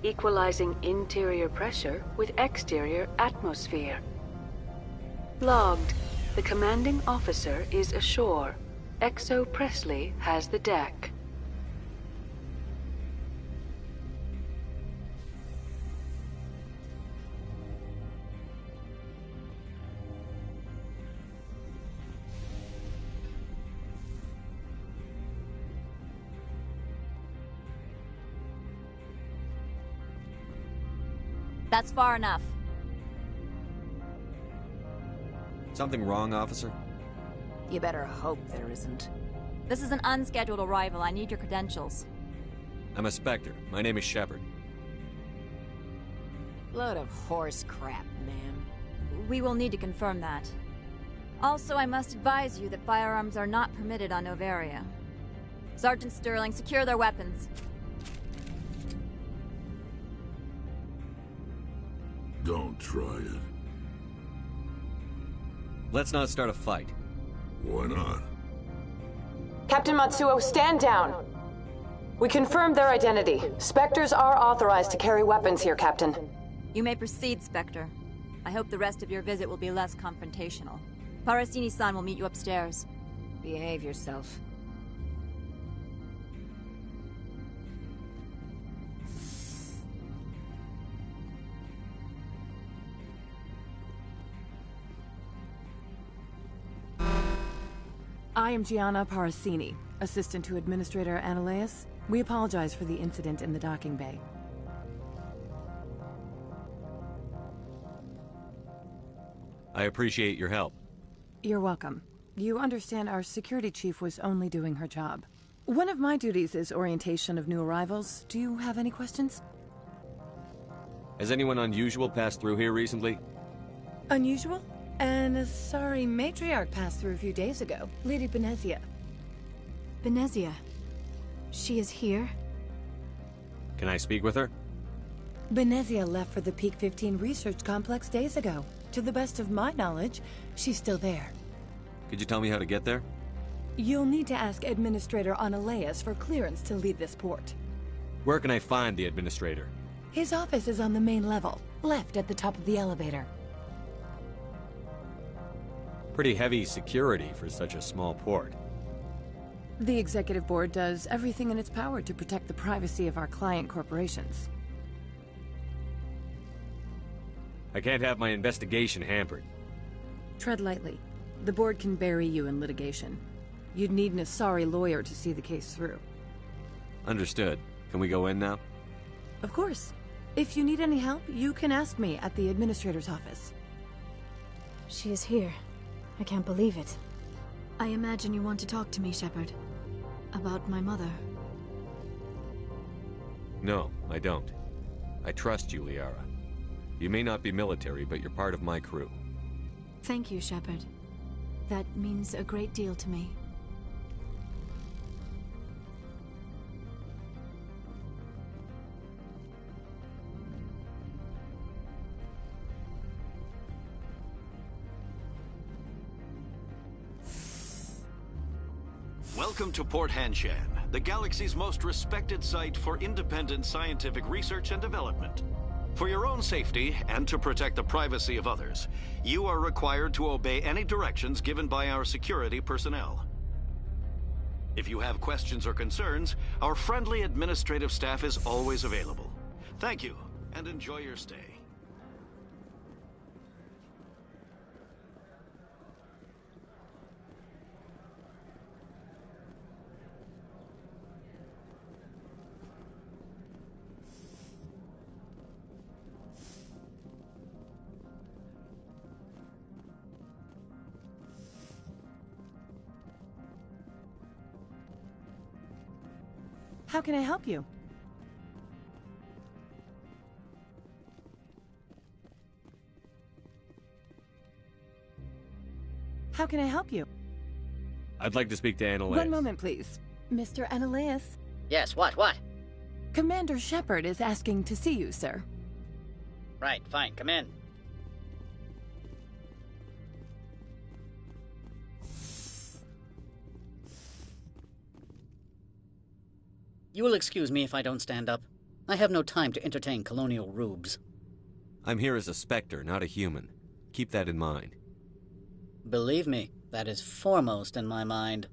Equalizing interior pressure with exterior atmosphere. Logged. The commanding officer is ashore. Exo Presley has the deck. That's far enough. Something wrong, officer? You better hope there isn't. This is an unscheduled arrival. I need your credentials. I'm a Spectre. My name is Shepard. Load of horse crap, man. We will need to confirm that. Also, I must advise you that firearms are not permitted on Noveria. Sergeant Sterling, secure their weapons. Don't try it. Let's not start a fight. Why not? Captain Matsuo, stand down! We confirmed their identity. Spectres are authorized to carry weapons here, Captain. You may proceed, Spectre. I hope the rest of your visit will be less confrontational. Parasini-san will meet you upstairs. Behave yourself. I am Gianna Parasini, assistant to Administrator Ananias. We apologize for the incident in the docking bay. I appreciate your help. You're welcome. You understand our security chief was only doing her job. One of my duties is orientation of new arrivals. Do you have any questions? Has anyone unusual passed through here recently? Unusual? And a sorry matriarch passed through a few days ago. Lady Benezia. Benezia? She is here? Can I speak with her? Benezia left for the Peak 15 research complex days ago. To the best of my knowledge, she's still there. Could you tell me how to get there? You'll need to ask Administrator Ananias for clearance to leave this port. Where can I find the Administrator? His office is on the main level, left at the top of the elevator. Pretty heavy security for such a small port. The Executive Board does everything in its power to protect the privacy of our client corporations. I can't have my investigation hampered. Tread lightly. The Board can bury you in litigation. You'd need an Asari lawyer to see the case through. Understood. Can we go in now? Of course. If you need any help, you can ask me at the Administrator's office. She is here. I can't believe it. I imagine you want to talk to me, Shepard. About my mother. No, I don't. I trust you, Liara. You may not be military, but you're part of my crew. Thank you, Shepard. That means a great deal to me. Welcome to Port Hanshan, the galaxy's most respected site for independent scientific research and development. For your own safety, and to protect the privacy of others, you are required to obey any directions given by our security personnel. If you have questions or concerns, our friendly administrative staff is always available. Thank you, and enjoy your stay. How can I help you? How can I help you? I'd like to speak to Annalise. One moment, please. Mr. Annalise. Yes, what? Commander Shepard is asking to see you, sir. Right, fine, come in. You will excuse me if I don't stand up. I have no time to entertain colonial rubes. I'm here as a Spectre, not a human. Keep that in mind. Believe me, that is foremost in my mind.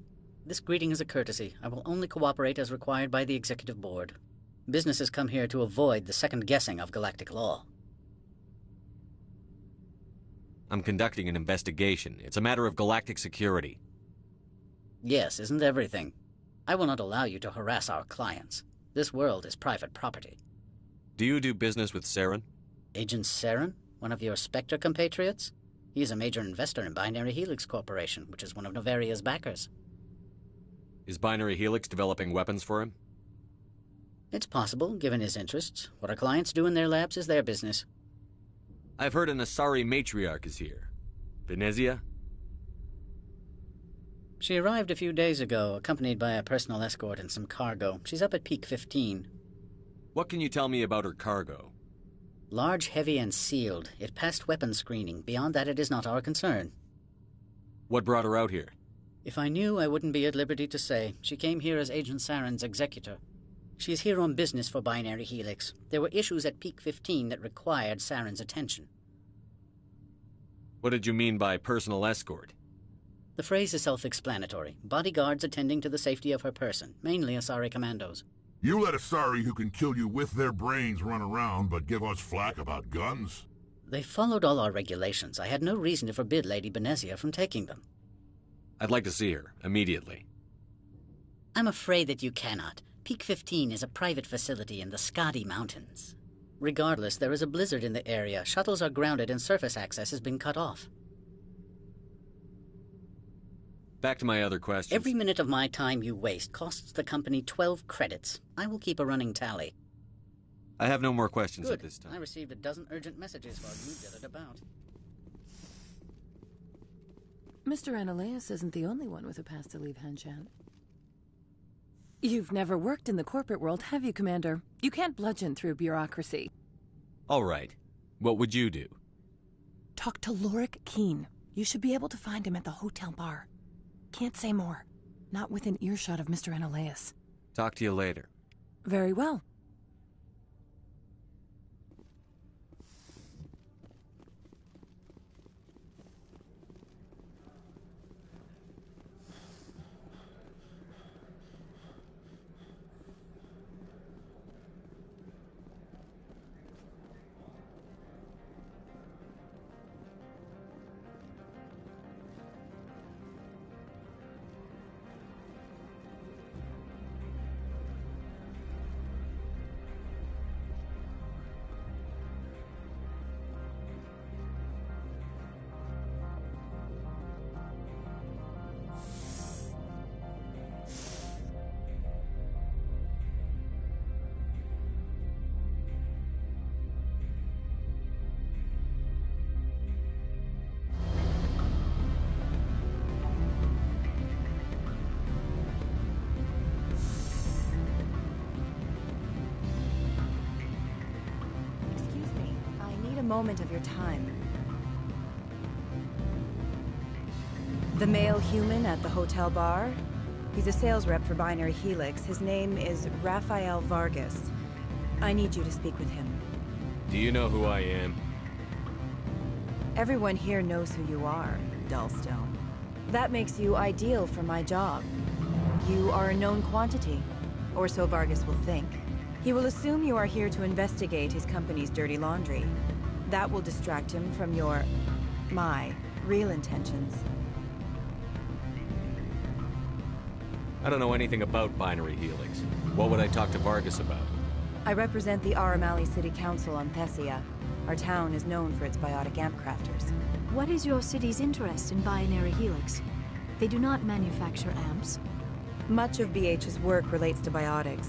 This greeting is a courtesy. I will only cooperate as required by the Executive Board. Businesses come here to avoid the second guessing of galactic law. I'm conducting an investigation. It's a matter of galactic security. Yes, isn't everything? I will not allow you to harass our clients. This world is private property. Do you do business with Saren? Agent Saren? One of your Spectre compatriots? He is a major investor in Binary Helix Corporation, which is one of Noveria's backers. Is Binary Helix developing weapons for him? It's possible, given his interests. What our clients do in their labs is their business. I've heard an Asari matriarch is here. Venezia? She arrived a few days ago, accompanied by a personal escort and some cargo. She's up at Peak 15. What can you tell me about her cargo? Large, heavy, and sealed. It passed weapons screening. Beyond that, it is not our concern. What brought her out here? If I knew, I wouldn't be at liberty to say. She came here as Agent Saren's executor. She is here on business for Binary Helix. There were issues at Peak 15 that required Saren's attention. What did you mean by personal escort? The phrase is self-explanatory. Bodyguards attending to the safety of her person, mainly Asari commandos. You let Asari who can kill you with their brains run around, but give us flack about guns? They followed all our regulations. I had no reason to forbid Lady Benezia from taking them. I'd like to see her, immediately. I'm afraid that you cannot. Peak 15 is a private facility in the Skadi Mountains. Regardless, there is a blizzard in the area. Shuttles are grounded and surface access has been cut off. Back to my other questions. Every minute of my time you waste costs the company 12 credits. I will keep a running tally. I have no more questions Good. at this time. I received a dozen urgent messages while you did it about. Mr. Annalise isn't the only one with a past to leave Hanshan. You've never worked in the corporate world, have you, Commander? You can't bludgeon through bureaucracy. All right. What would you do? Talk to Lorik Keene. You should be able to find him at the hotel bar. Can't say more. Not within earshot of Mr. Annalise. Talk to you later. Very well. Moment of your time. The male human at the hotel bar? He's a sales rep for Binary Helix. His name is Rafael Vargas. I need you to speak with him. Do you know who I am? Everyone here knows who you are, Dullstone. That makes you ideal for my job. You are a known quantity, or so Vargas will think. He will assume you are here to investigate his company's dirty laundry. That will distract him from my real intentions. I don't know anything about Binary Helix. What would I talk to Vargas about? I represent the Aramali City Council on Thessia. Our town is known for its biotic amp crafters. What is your city's interest in Binary Helix? They do not manufacture amps. Much of BH's work relates to biotics.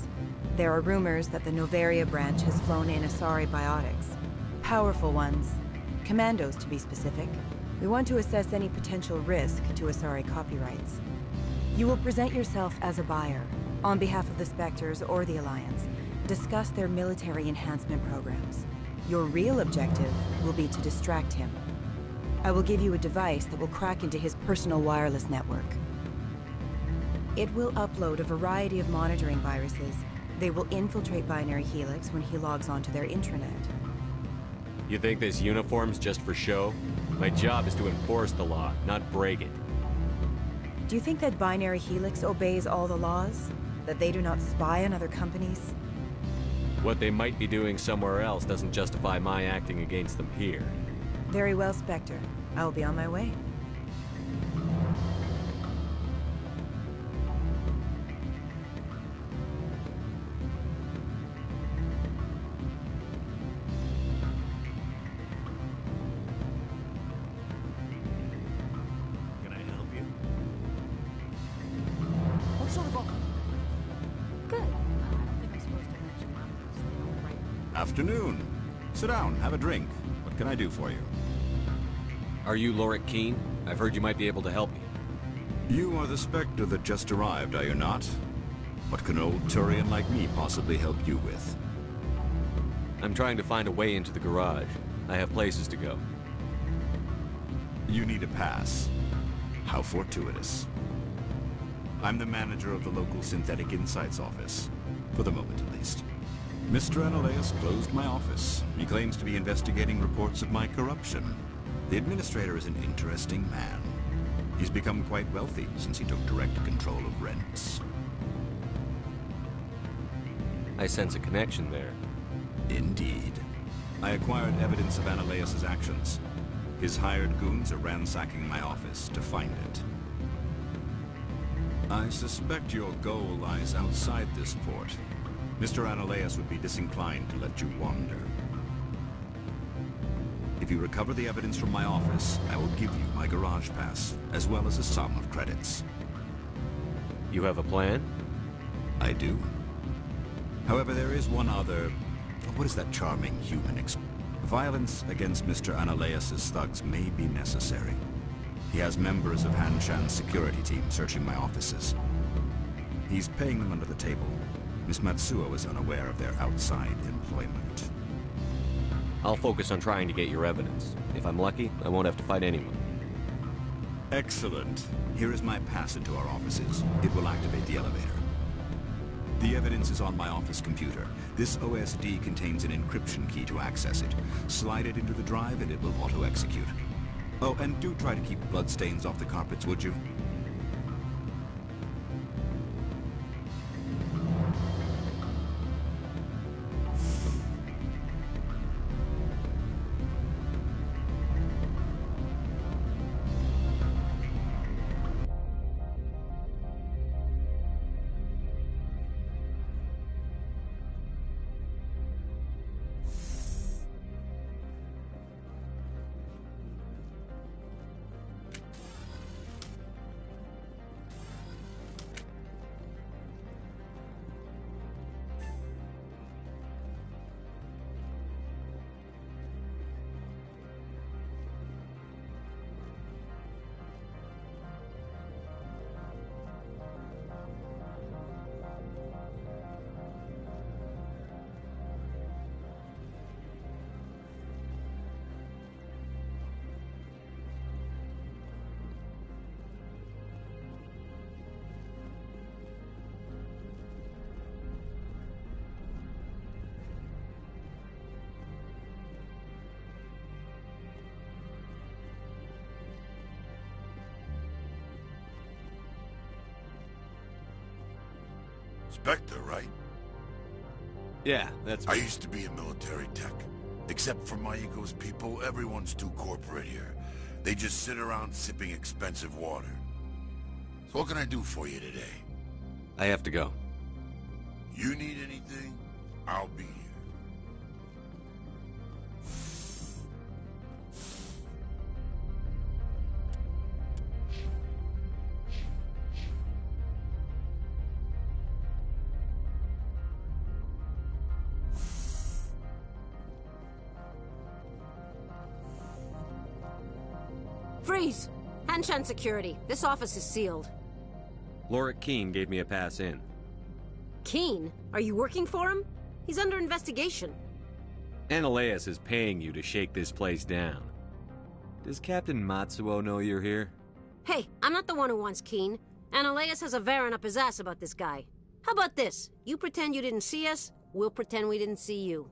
There are rumors that the Noveria branch has flown in Asari biotics. Powerful ones. Commandos, to be specific. We want to assess any potential risk to Asari copyrights. You will present yourself as a buyer, on behalf of the Spectres or the Alliance. Discuss their military enhancement programs. Your real objective will be to distract him. I will give you a device that will crack into his personal wireless network. It will upload a variety of monitoring viruses. They will infiltrate Binary Helix when he logs onto their intranet. You think this uniform's just for show? My job is to enforce the law, not break it. Do you think that Binary Helix obeys all the laws? That they do not spy on other companies? What they might be doing somewhere else doesn't justify my acting against them here. Very well, Spectre. I will be on my way. Can I help you? What sort of offer? Good. I don't think I'm supposed to mention numbers. They don't write. Afternoon. Sit down, have a drink. What can I do for you? Are you Lorik Keen? I've heard you might be able to help me. You are the Spectre that just arrived, are you not? What can old Turian like me possibly help you with? I'm trying to find a way into the garage. I have places to go. You need a pass. How fortuitous. I'm the manager of the local Synthetic Insights office. For the moment, at least. Mr. Analeus closed my office. He claims to be investigating reports of my corruption. The administrator is an interesting man. He's become quite wealthy since he took direct control of rents. I sense a connection there. Indeed. I acquired evidence of Analeus' actions. His hired goons are ransacking my office to find it. I suspect your goal lies outside this port. Mr. Analeus would be disinclined to let you wander. If you recover the evidence from my office, I will give you my garage pass, as well as a sum of credits. You have a plan? I do. However, there is one other... What is that charming human Violence against Mr. Analeus' thugs may be necessary. He has members of Hanshan's security team searching my offices. He's paying them under the table. Miss Matsuo is unaware of their outside employment. I'll focus on trying to get your evidence. If I'm lucky, I won't have to fight anyone. Excellent. Here is my pass into our offices. It will activate the elevator. The evidence is on my office computer. This OSD contains an encryption key to access it. Slide it into the drive and it will auto-execute. Oh, and do try to keep bloodstains off the carpets, would you? Spectre, right? Yeah, that's I me. used to be in military tech. Except for my ego's people, everyone's too corporate here. They just sit around sipping expensive water. So what can I do for you today? I have to go. You need anything, I'll be here. Freeze! Hanshan security. This office is sealed. Lorik Keene gave me a pass in. Keene? Are you working for him? He's under investigation. Ananias is paying you to shake this place down. Does Captain Matsuo know you're here? Hey, I'm not the one who wants Keene. Ananias has a Varen up his ass about this guy. How about this? You pretend you didn't see us, we'll pretend we didn't see you.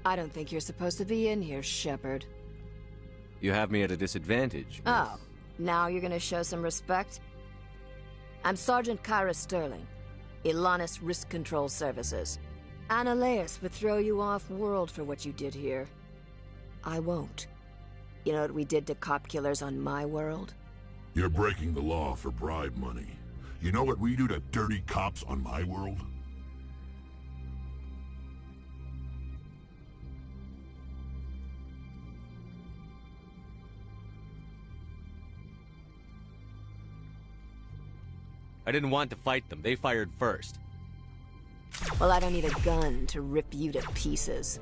I don't think you're supposed to be in here, Shepard. You have me at a disadvantage, miss. Oh, now you're gonna show some respect? I'm Sergeant Kyra Sterling, Ilanis Risk Control Services. Ananias would throw you off-world for what you did here. I won't. You know what we did to cop killers on my world? You're breaking the law for bribe money. You know what we do to dirty cops on my world? I didn't want to fight them. They fired first. Well, I don't need a gun to rip you to pieces.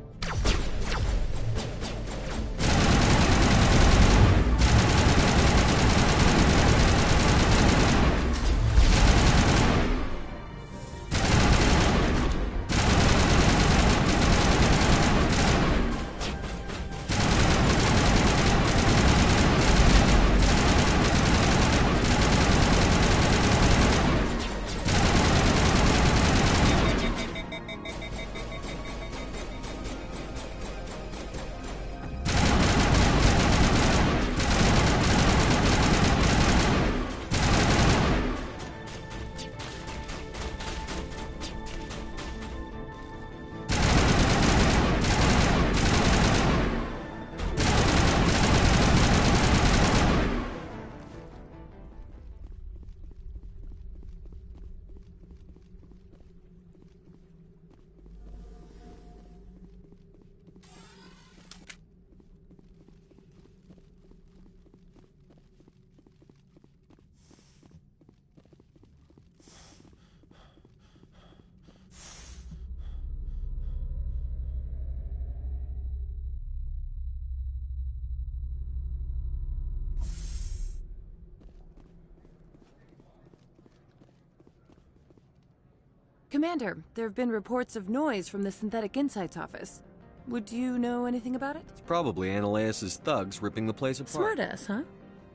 Commander, there have been reports of noise from the Synthetic Insights office. Would you know anything about it? It's probably Ananias' thugs ripping the place apart. Smartass, huh?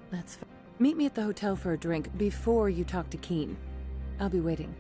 That's fine. Meet me at the hotel for a drink before you talk to Keen. I'll be waiting.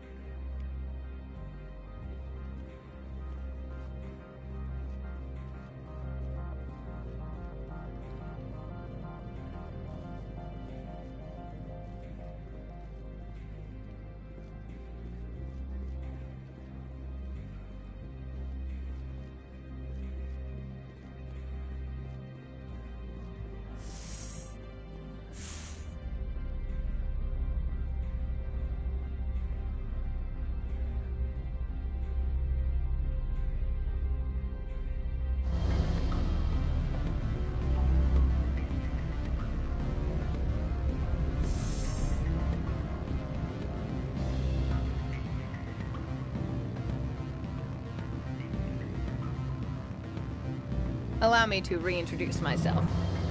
Allow me to reintroduce myself.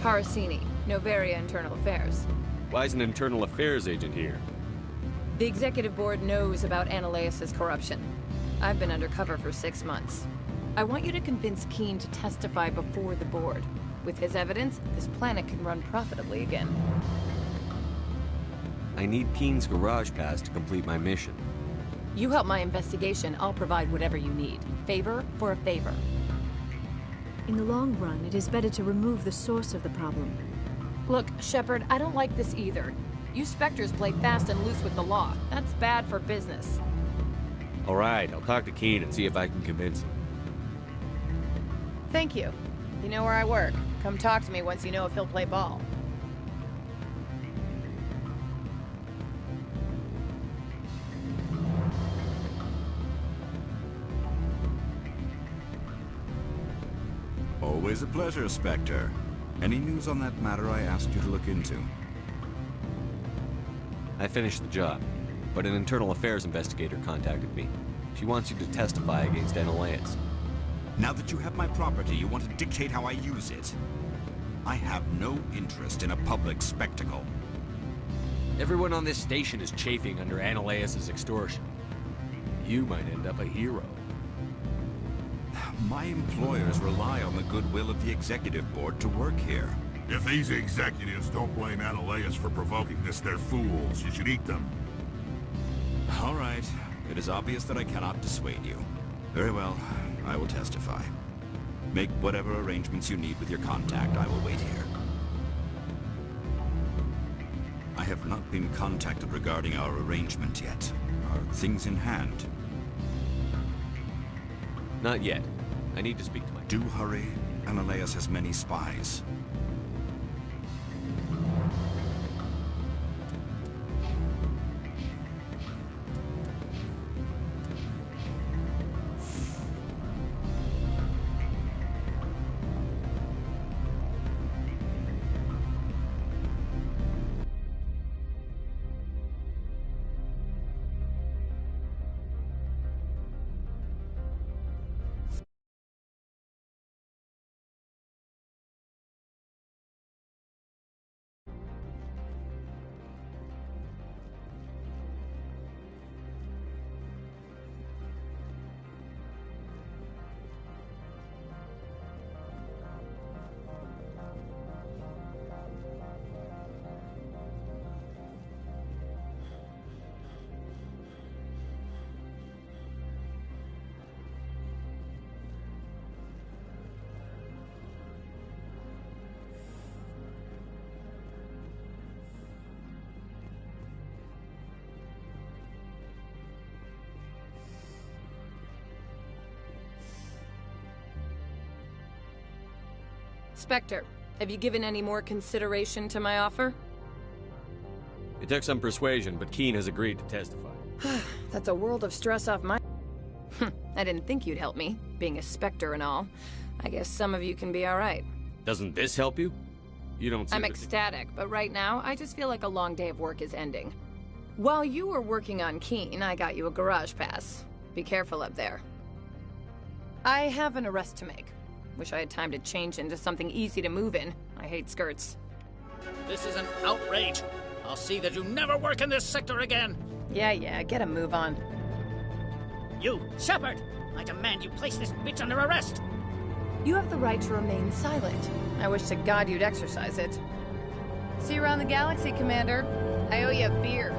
Harasini, Noveria Internal Affairs. Why is an internal affairs agent here? The executive board knows about Ananias' corruption. I've been undercover for 6 months. I want you to convince Keen to testify before the board. With his evidence, this planet can run profitably again. I need Keen's garage pass to complete my mission. You help my investigation, I'll provide whatever you need. Favor for a favor. In the long run, it is better to remove the source of the problem. Look, Shepard, I don't like this either. You Spectres play fast and loose with the law. That's bad for business. All right, I'll talk to Keen and see if I can convince him. Thank you. You know where I work. Come talk to me once you know if he'll play ball. Always a pleasure, Spectre. Any news on that matter I asked you to look into? I finished the job, but an internal affairs investigator contacted me. She wants you to testify against Ananias. Now that you have my property, you want to dictate how I use it. I have no interest in a public spectacle. Everyone on this station is chafing under Ananias' extortion. You might end up a hero. My employers rely on the goodwill of the executive board to work here. If these executives don't blame Ananias for provoking this, they're fools. You should eat them. All right. It is obvious that I cannot dissuade you. Very well. I will testify. Make whatever arrangements you need with your contact. I will wait here. I have not been contacted regarding our arrangement yet. Are things in hand? Not yet. I need to speak to my... Do hurry. Ananias has many spies. Spectre, have you given any more consideration to my offer? It took some persuasion, but Keen has agreed to testify. That's a world of stress off my... I didn't think you'd help me, being a Spectre and all. I guess some of you can be alright. Doesn't this help you? You don't seem I'm ecstatic, but right now, I just feel like a long day of work is ending. While you were working on Keen, I got you a garage pass. Be careful up there. I have an arrest to make. Wish I had time to change into something easy to move in. I hate skirts. This is an outrage. I'll see that you never work in this sector again. Yeah, get a move on. You, Shepard! I demand you place this bitch under arrest! You have the right to remain silent. I wish to God you'd exercise it. See you around the galaxy, Commander. I owe you a beer.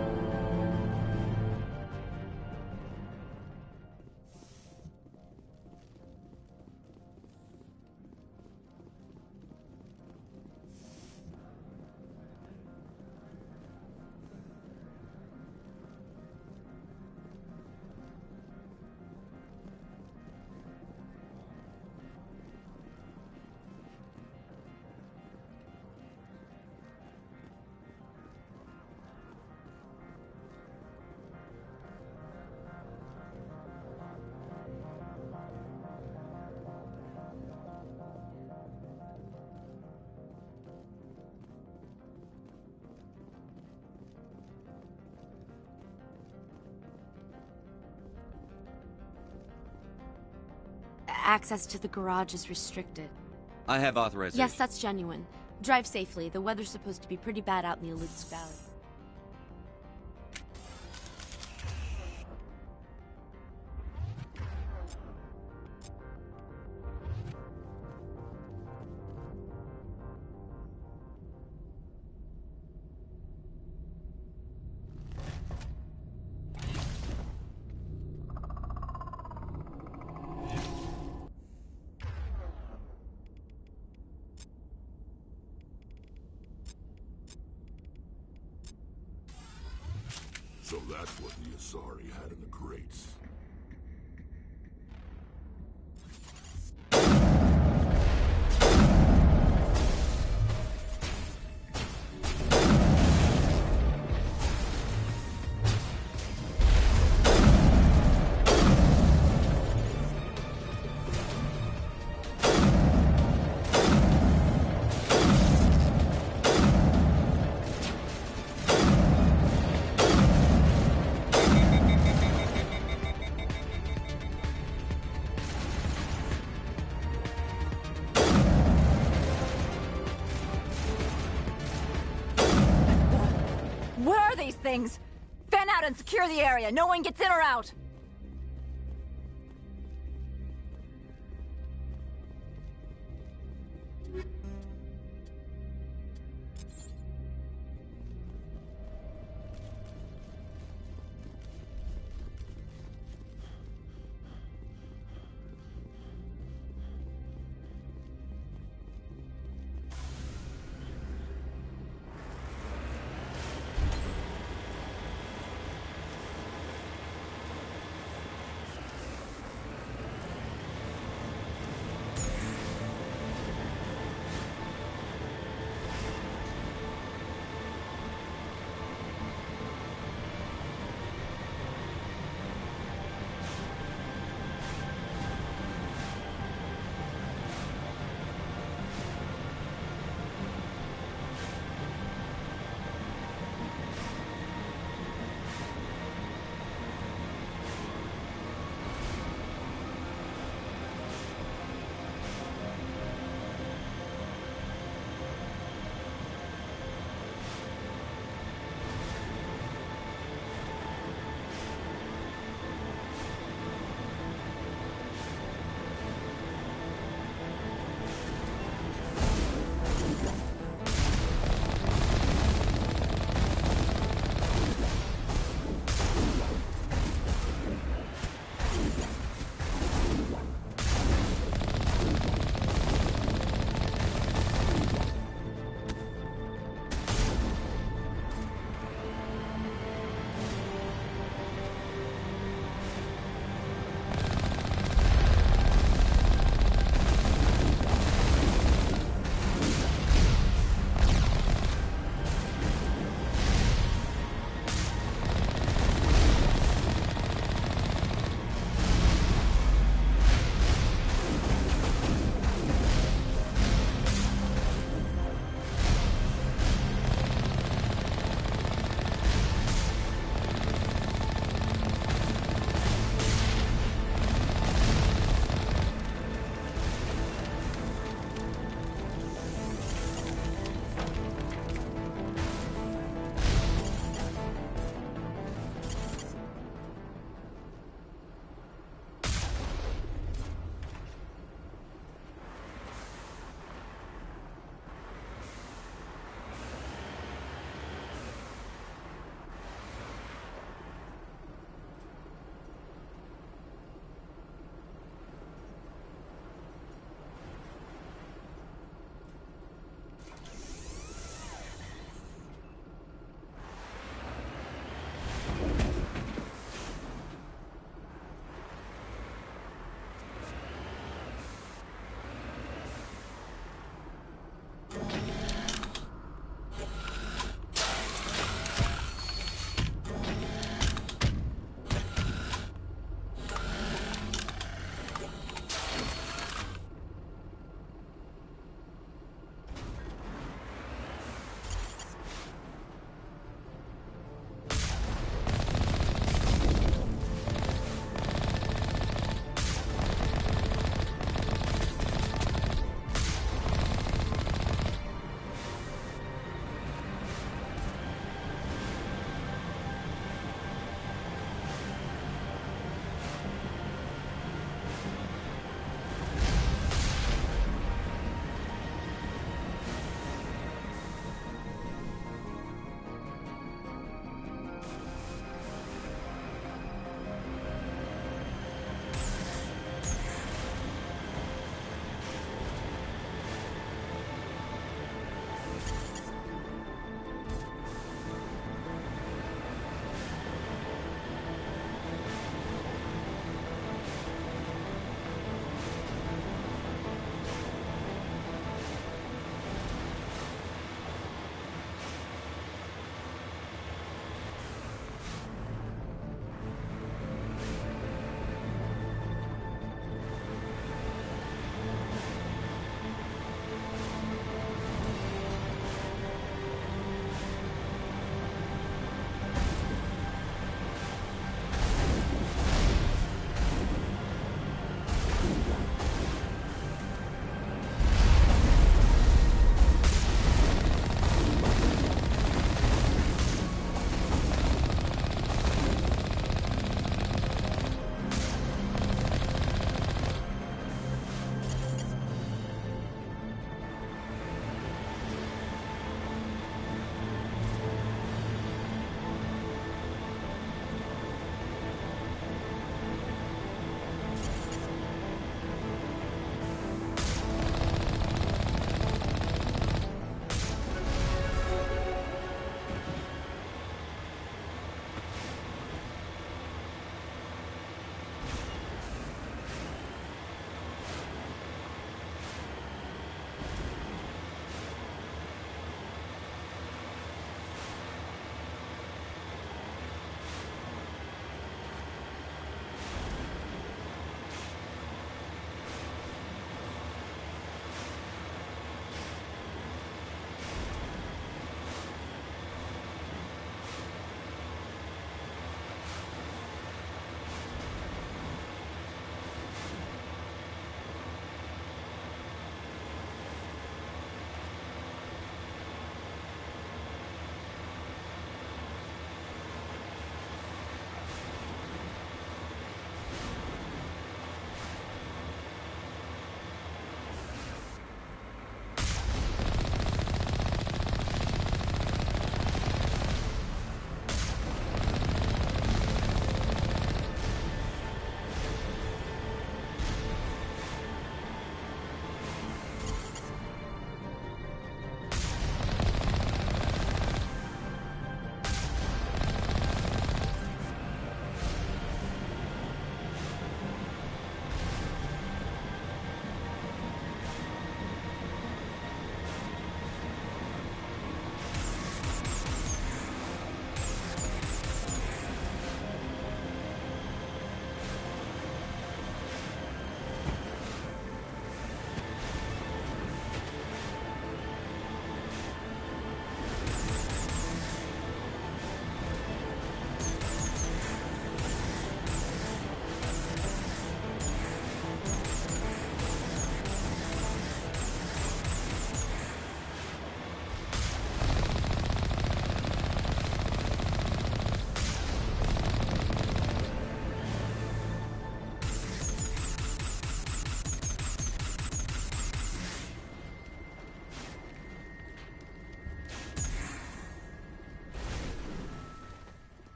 Access to the garage is restricted. I have authorization. Yes, that's genuine. Drive safely. The weather's supposed to be pretty bad out in the Alux Valley. So that's what the Asari had in the crates. Where are these things? Fan out and secure the area. No one gets in or out.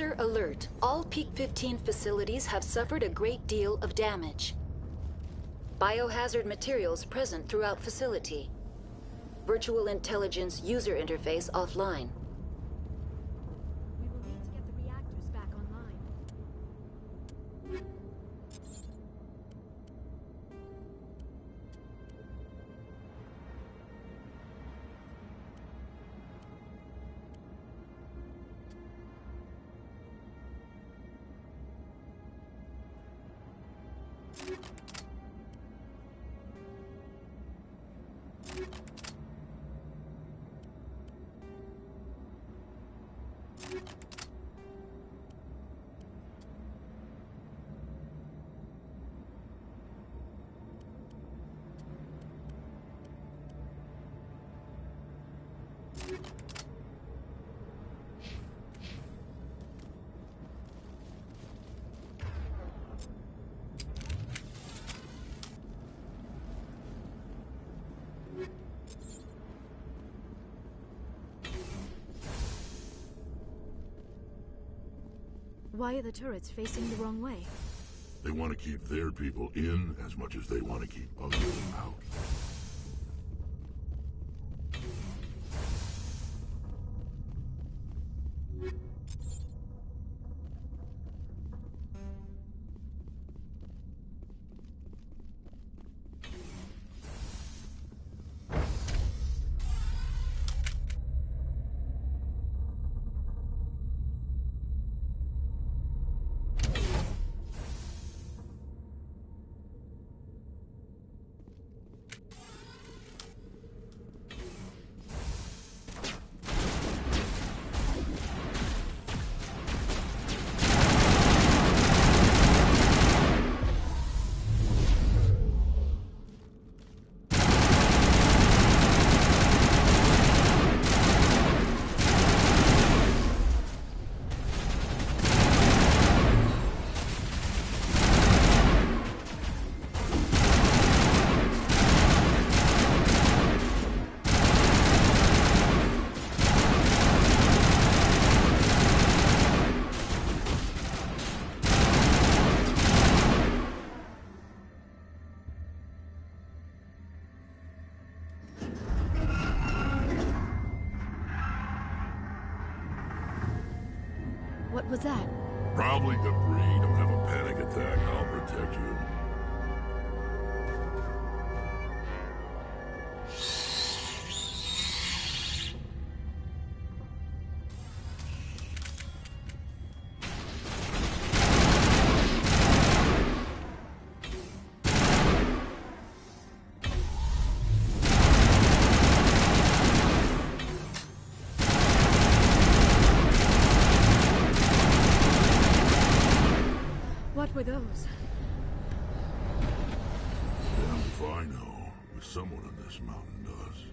User alert. All Peak 15 facilities have suffered a great deal of damage. Biohazard materials present throughout facility. Virtual intelligence user interface offline. We will need to get the reactors back online. Why are the turrets facing the wrong way? They want to keep their people in as much as they want to keep others out. What was that? Probably debris. Don't have a panic attack. I'll protect you. What were those? Damn if I know, but someone on this mountain does.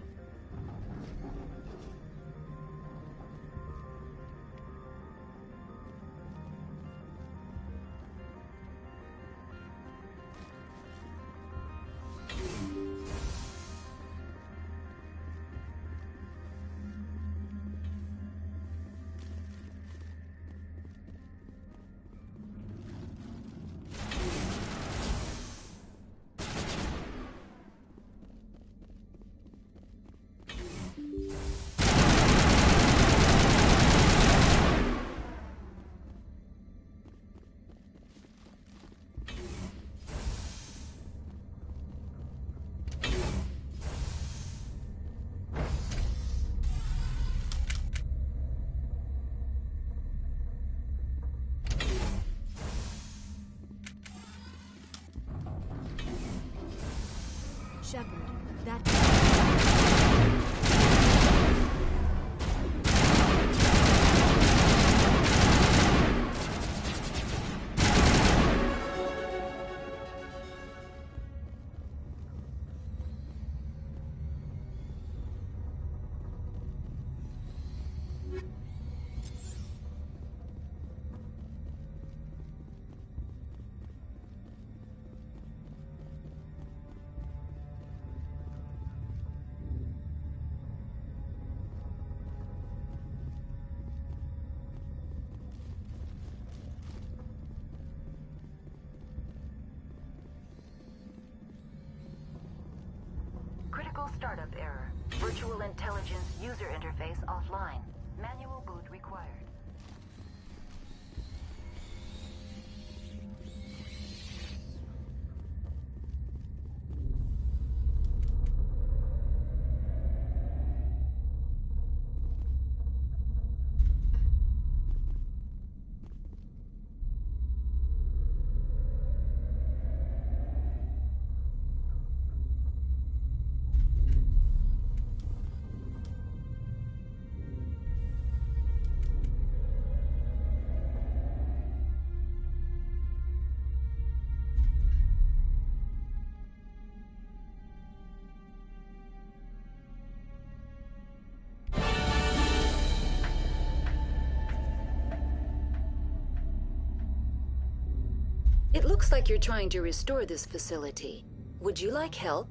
Shepard, that... Critical startup error. Virtual intelligence user interface offline. Manual boot required. It looks like you're trying to restore this facility. Would you like help?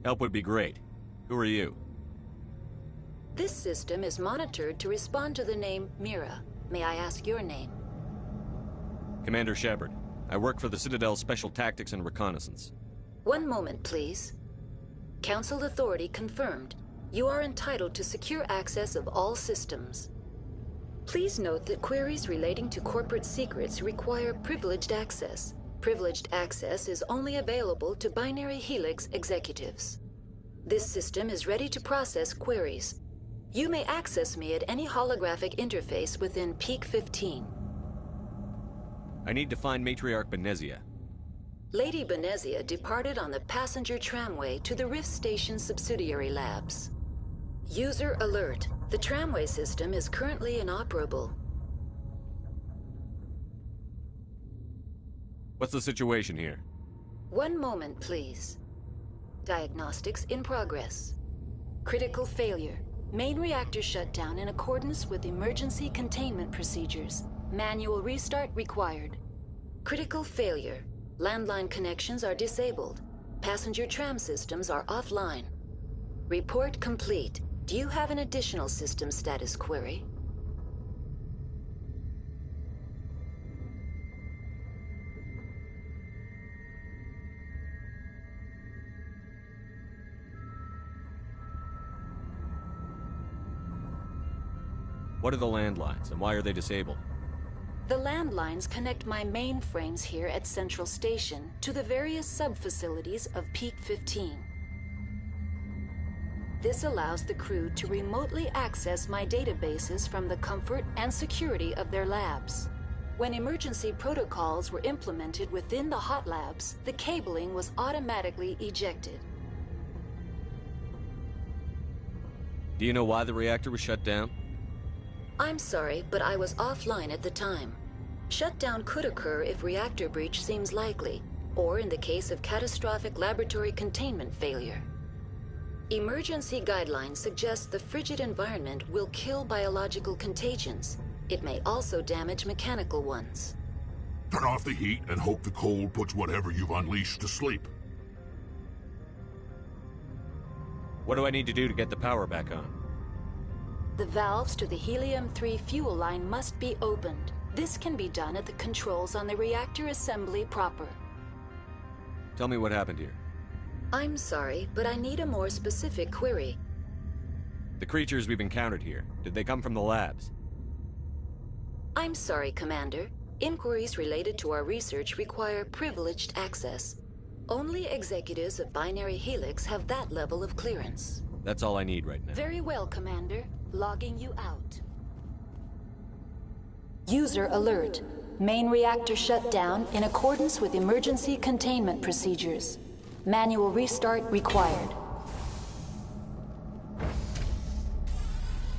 Help would be great. Who are you? This system is monitored to respond to the name Mira. May I ask your name? Commander Shepard. I work for the Citadel's Special Tactics and Reconnaissance. One moment, please. Council authority confirmed. You are entitled to secure access of all systems. Please note that queries relating to corporate secrets require privileged access. Privileged access is only available to Binary Helix executives. This system is ready to process queries. You may access me at any holographic interface within Peak 15. I need to find Matriarch Benezia. Lady Benezia departed on the passenger tramway to the Rift Station subsidiary labs. User alert. The tramway system is currently inoperable. What's the situation here? One moment, please. Diagnostics in progress. Critical failure. Main reactor shut down in accordance with emergency containment procedures. Manual restart required. Critical failure. Landline connections are disabled. Passenger tram systems are offline. Report complete. Do you have an additional system status query? What are the landlines, and why are they disabled? The landlines connect my mainframes here at Central Station to the various sub-facilities of Peak 15. This allows the crew to remotely access my databases from the comfort and security of their labs. When emergency protocols were implemented within the hot labs, the cabling was automatically ejected. Do you know why the reactor was shut down? I'm sorry, but I was offline at the time. Shutdown could occur if reactor breach seems likely, or in the case of catastrophic laboratory containment failure. Emergency guidelines suggest the frigid environment will kill biological contagions. It may also damage mechanical ones. Turn off the heat and hope the cold puts whatever you've unleashed to sleep. What do I need to do to get the power back on? The valves to the helium-3 fuel line must be opened. This can be done at the controls on the reactor assembly proper. Tell me what happened here. I'm sorry, but I need a more specific query. The creatures we've encountered here, did they come from the labs? I'm sorry, Commander. Inquiries related to our research require privileged access. Only executives of Binary Helix have that level of clearance. That's all I need right now. Very well, Commander. Logging you out. User alert. Main reactor shut down in accordance with emergency containment procedures. Manual restart required.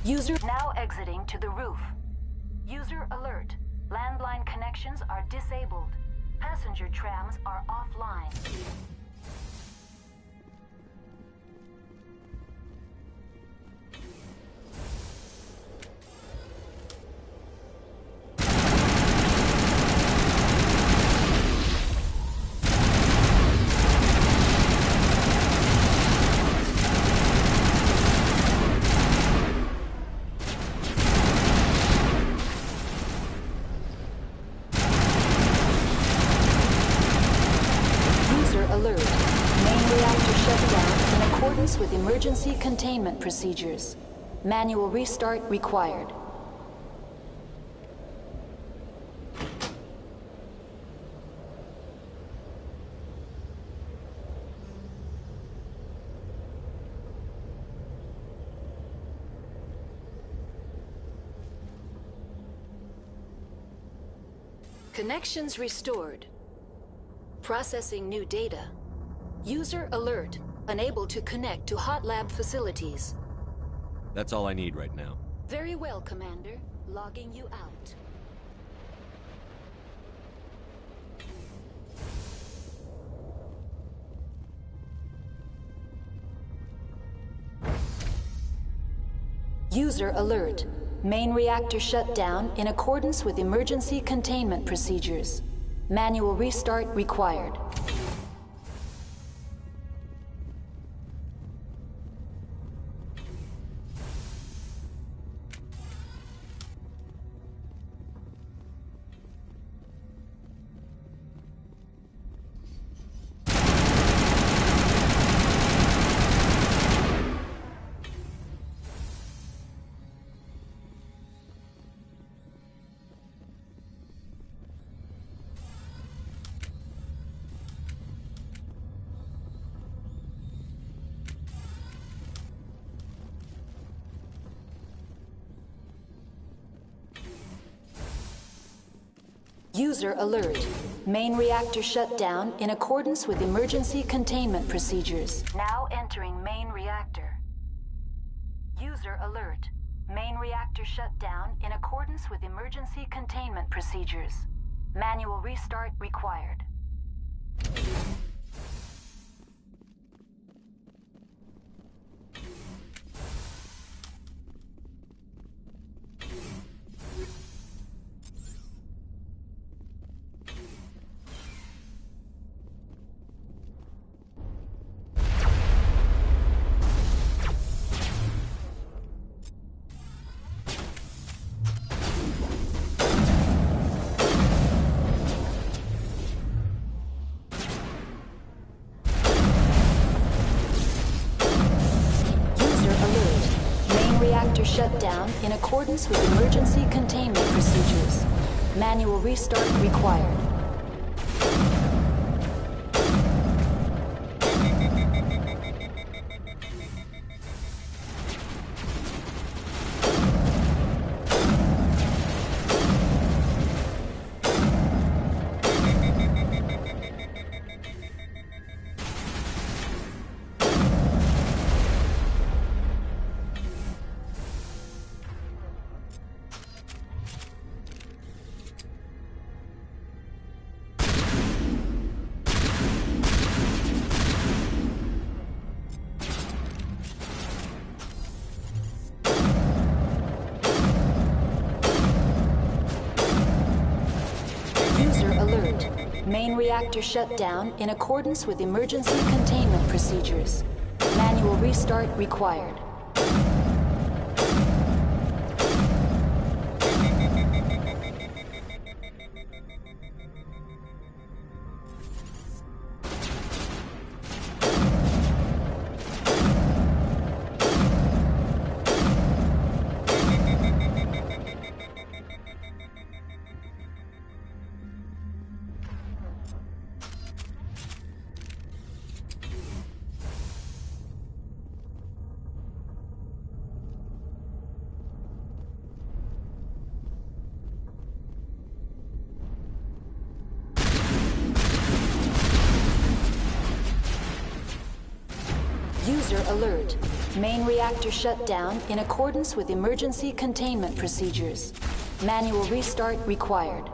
User now exiting to the roof. User alert. Landline connections are disabled. Passenger trams are offline. Alert. accordance with emergency containment procedures. Manual restart required. Connections restored. Processing new data. User alert. Unable to connect to hot lab facilities. That's all I need right now. Very well, Commander. Logging you out. User alert. Main reactor shut down in accordance with emergency containment procedures. Manual restart required. User alert. Main reactor shut down in accordance with emergency containment procedures. Now entering main reactor. User alert. Main reactor shut down in accordance with emergency containment procedures. Manual restart required. Shut down in accordance with emergency containment procedures. Manual restart required. Main reactor shut down in accordance with emergency containment procedures. Manual restart required. User alert. Main reactor shut down in accordance with emergency containment procedures. Manual restart required.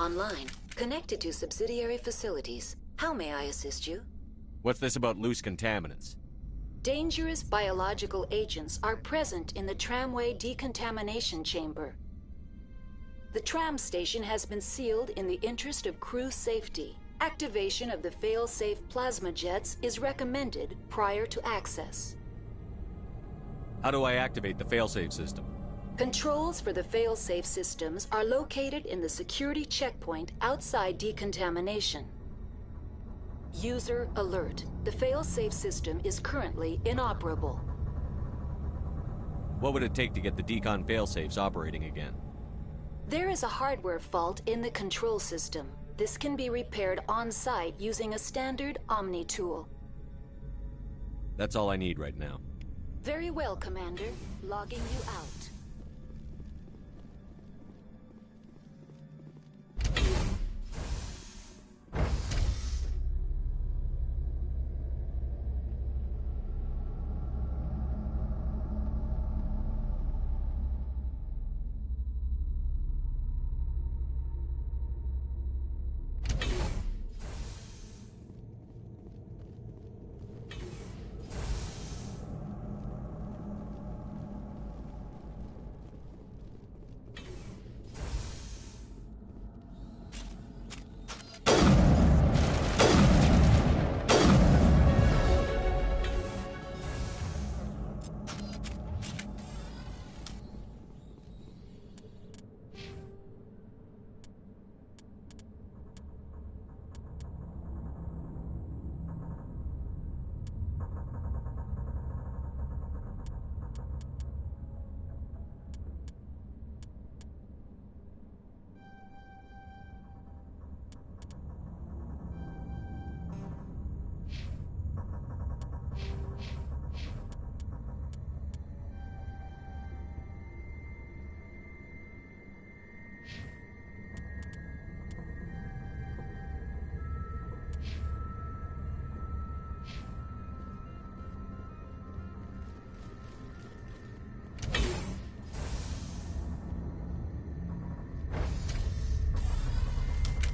Online, connected to subsidiary facilities. How may I assist you? What's this about loose contaminants? Dangerous biological agents are present in the tramway decontamination chamber. The tram station has been sealed in the interest of crew safety. Activation of the fail-safe plasma jets is recommended prior to access. How do I activate the failsafe system? Controls for the fail-safe systems are located in the security checkpoint outside decontamination. User alert. The fail-safe system is currently inoperable. What would it take to get the decon failsafes operating again? There is a hardware fault in the control system. This can be repaired on-site using a standard Omni tool. That's all I need right now. Very well, Commander. Logging you out.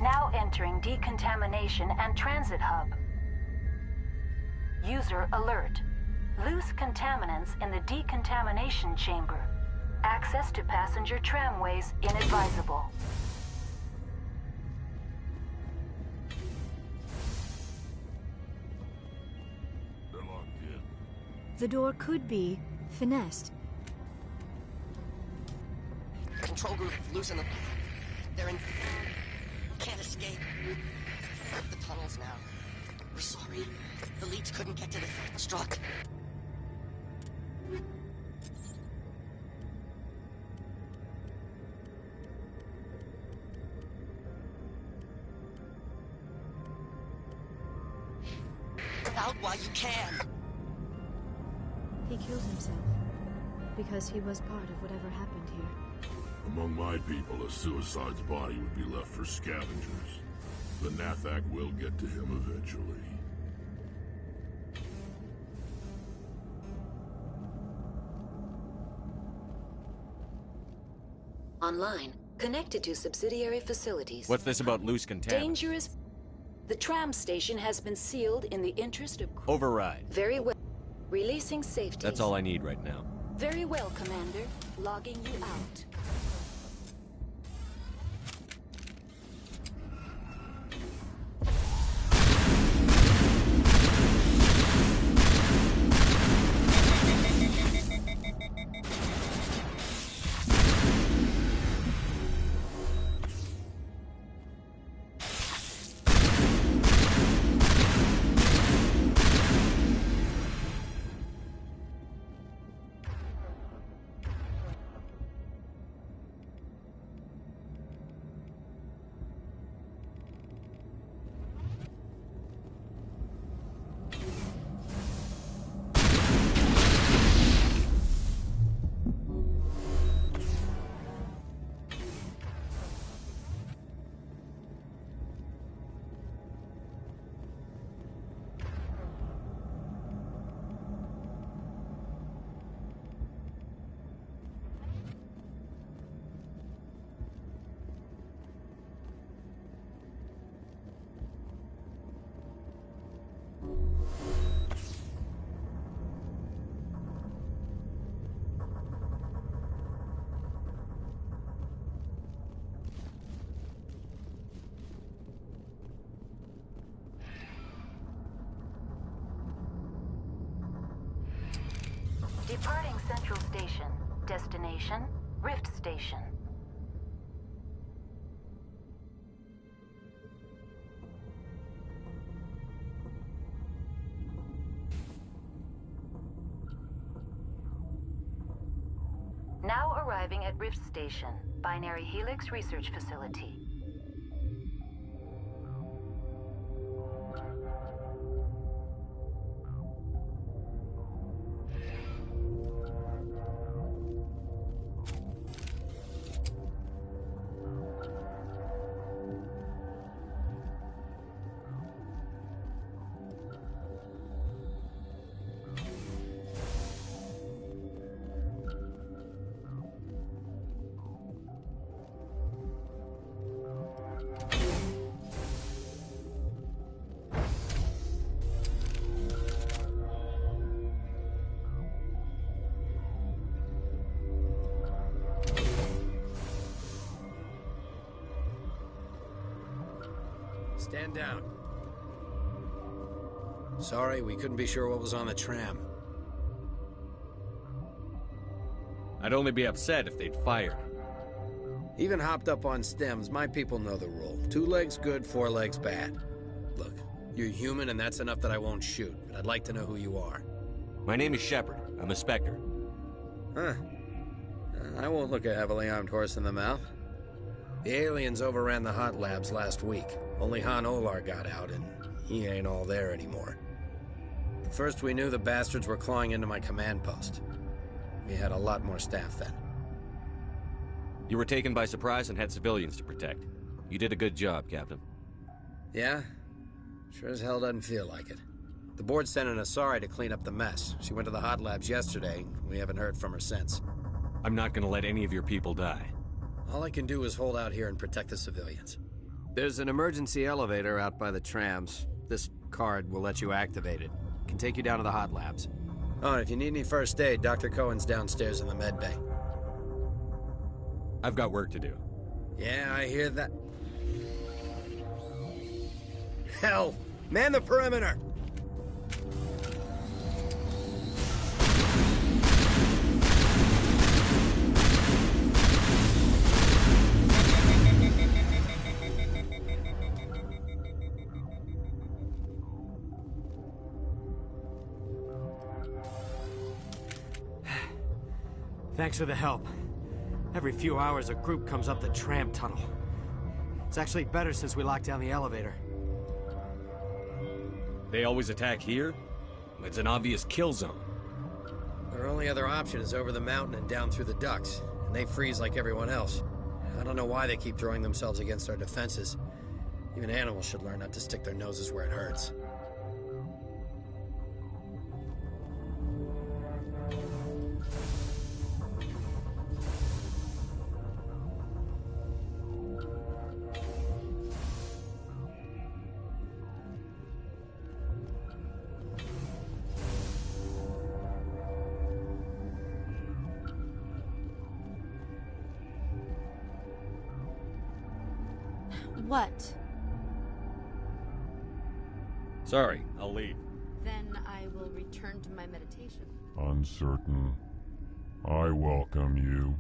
Now entering decontamination and transit hub. User alert. Loose contaminants in the decontamination chamber. Access to passenger tramways inadvisable. They're locked in. The door could be finessed. Control group, loosen them. They're in... Can't escape. The tunnels now. We're sorry. The leads couldn't get to the struck. Out while you can. He killed himself because he was part of whatever happened here. Among my people, a suicide's body would be left for scavengers. The Nathak will get to him eventually. Online, connected to subsidiary facilities. What's this about loose contaminants? Dangerous. The tram station has been sealed in the interest of... Override. Very well. Releasing safety. That's all I need right now. Very well, Commander. Logging you out. Departing Central Station. Destination, Rift Station. Now arriving at Rift Station, Binary Helix Research Facility. Stand down. Sorry, we couldn't be sure what was on the tram. I'd only be upset if they'd fired. Even hopped up on stems, my people know the rule. 2 legs good, 4 legs bad. Look, you're human and that's enough that I won't shoot, but I'd like to know who you are. My name is Shepard. I'm a Spectre. Huh. I won't look a heavily armed horse in the mouth. The aliens overran the hot labs last week. Only Han Olar got out, and he ain't all there anymore. First we knew the bastards were clawing into my command post. We had a lot more staff then. You were taken by surprise and had civilians to protect. You did a good job, Captain. Yeah? Sure as hell doesn't feel like it. The board sent an Asari to clean up the mess. She went to the hot labs yesterday. We haven't heard from her since. I'm not gonna let any of your people die. All I can do is hold out here and protect the civilians. There's an emergency elevator out by the trams. This card will let you activate it. Can take you down to the hot labs. Oh, and if you need any first aid, Dr. Cohen's downstairs in the med bay. I've got work to do. Yeah, I hear that. Hell! Man the perimeter! Thanks for the help. Every few hours, a group comes up the tram tunnel. It's actually better since we locked down the elevator. They always attack here? It's an obvious kill zone. Our only other option is over the mountain and down through the ducts, and they freeze like everyone else. I don't know why they keep throwing themselves against our defenses. Even animals should learn not to stick their noses where it hurts. What? Sorry, I'll leave. Then I will return to my meditation. Uncertain. I welcome you.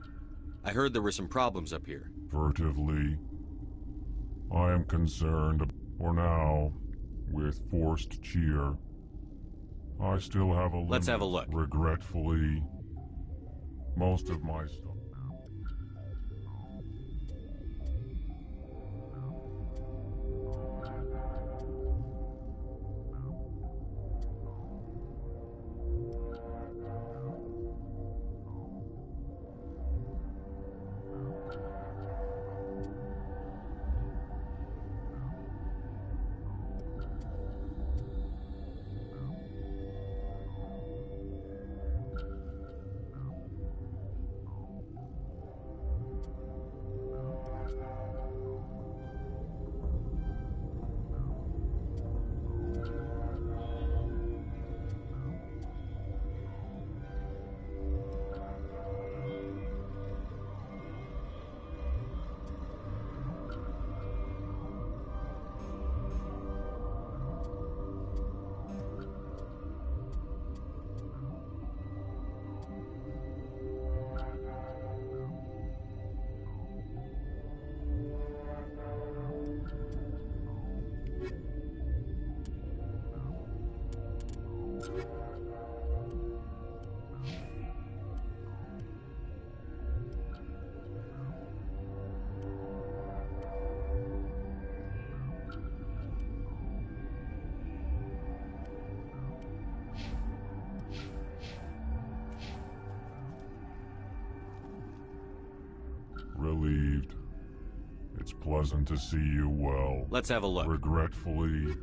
I heard there were some problems up here. Furtively. I am concerned, for now, with forced cheer. I still have a limit. Let's have a look. Regretfully, most of my stuff. relieved. It's pleasant to see you well. Let's have a look. Regretfully,